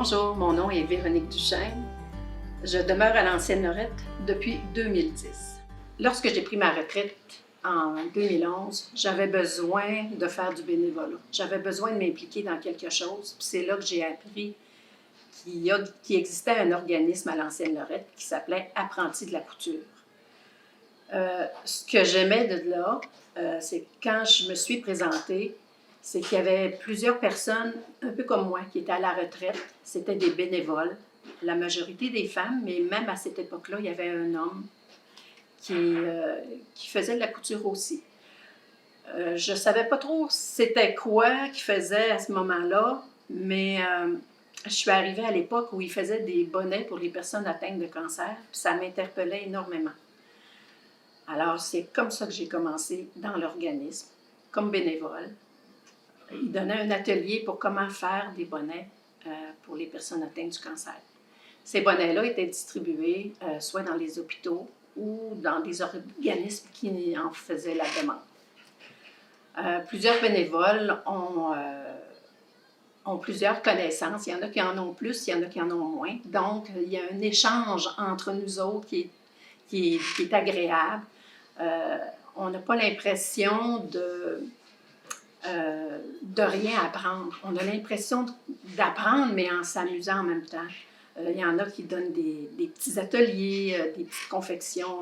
Bonjour, mon nom est Véronique Duchesne. Je demeure à l'Ancienne Lorette depuis 2010. Lorsque j'ai pris ma retraite en 2011, j'avais besoin de faire du bénévolat. J'avais besoin de m'impliquer dans quelque chose. Puis c'est là que j'ai appris qu'il existait un organisme à l'Ancienne Lorette qui s'appelait Apprentis de la couture. Ce que j'aimais de là, c'est quand je me suis présentée, c'est qu'il y avait plusieurs personnes, un peu comme moi, qui étaient à la retraite. C'était des bénévoles, la majorité des femmes, mais même à cette époque-là, il y avait un homme qui faisait de la couture aussi. Je ne savais pas trop c'était quoi qu'il faisait à ce moment-là, mais je suis arrivée à l'époque où il faisait des bonnets pour les personnes atteintes de cancer, puis ça m'interpellait énormément. Alors, c'est comme ça que j'ai commencé dans l'organisme, comme bénévole. Il donnait un atelier pour comment faire des bonnets pour les personnes atteintes du cancer. Ces bonnets-là étaient distribués soit dans les hôpitaux ou dans des organismes qui en faisaient la demande. Plusieurs bénévoles ont plusieurs connaissances. Il y en a qui en ont plus, il y en a qui en ont moins. Donc, il y a un échange entre nous autres qui est agréable. On n'a pas l'impression de rien apprendre. On a l'impression d'apprendre, mais en s'amusant en même temps. Il y en a qui donnent des petits ateliers, des petites confections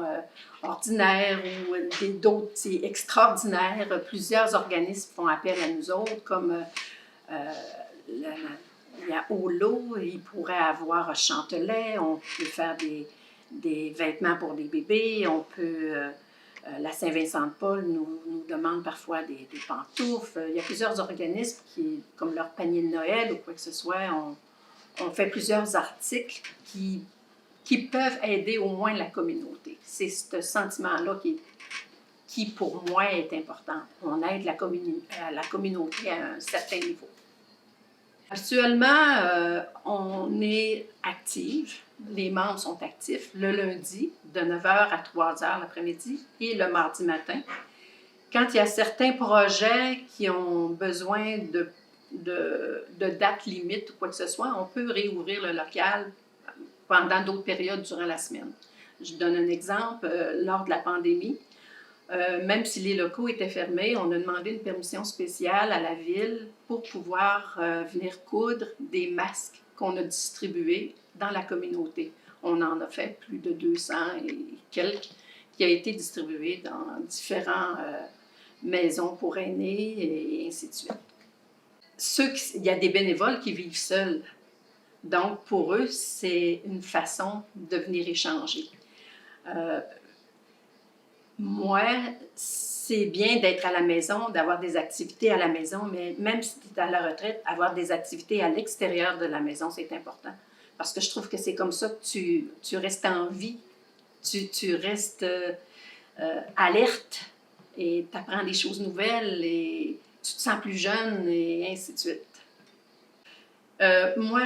ordinaires ou d'autres extraordinaires. Plusieurs organismes font appel à nous autres, comme il y a Olo, il pourrait avoir Chantelet, on peut faire des vêtements pour des bébés, on peut... la Saint-Vincent-de-Paul nous demande parfois des pantoufles. Il y a plusieurs organismes qui, comme leur panier de Noël ou quoi que ce soit, on fait plusieurs articles qui peuvent aider au moins la communauté. C'est ce sentiment-là qui, pour moi, est important. On aide la communauté à un certain niveau. Actuellement, on est actifs. Les membres sont actifs le lundi de 9h à 3h l'après-midi et le mardi matin. Quand il y a certains projets qui ont besoin de dates limites ou quoi que ce soit, on peut réouvrir le local pendant d'autres périodes durant la semaine. Je donne un exemple. Lors de la pandémie, même si les locaux étaient fermés, on a demandé une permission spéciale à la ville pour pouvoir venir coudre des masques qu'on a distribués dans la communauté. On en a fait plus de 200 et quelques qui a été distribué dans différentes maisons pour aînés et ainsi de suite. Il y a des bénévoles qui vivent seuls. Donc, pour eux, c'est une façon de venir échanger. Moi, c'est bien d'être à la maison, d'avoir des activités à la maison, mais même si tu es à la retraite, avoir des activités à l'extérieur de la maison, c'est important. Parce que je trouve que c'est comme ça que tu restes en vie, tu restes alerte et tu apprends des choses nouvelles et tu te sens plus jeune et ainsi de suite. Moi,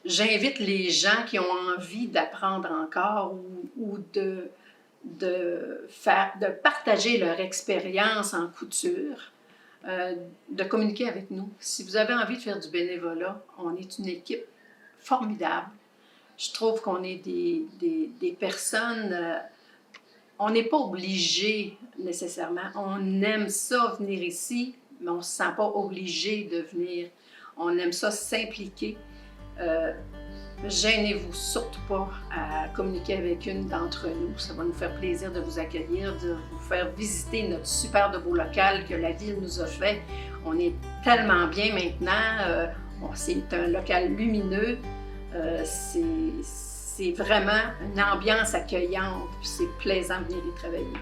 j'invite les gens qui ont envie d'apprendre encore ou de partager leur expérience en couture, de communiquer avec nous. Si vous avez envie de faire du bénévolat, on est une équipe formidable. Je trouve qu'on est des personnes... on n'est pas obligé nécessairement. On aime ça venir ici, mais on ne se sent pas obligé de venir. On aime ça s'impliquer. Gênez-vous surtout pas à communiquer avec une d'entre nous. Ça va nous faire plaisir de vous accueillir, de vous faire visiter notre super de beau local que la ville nous a fait. On est tellement bien maintenant. C'est un local lumineux. C'est vraiment une ambiance accueillante. C'est plaisant de venir y travailler.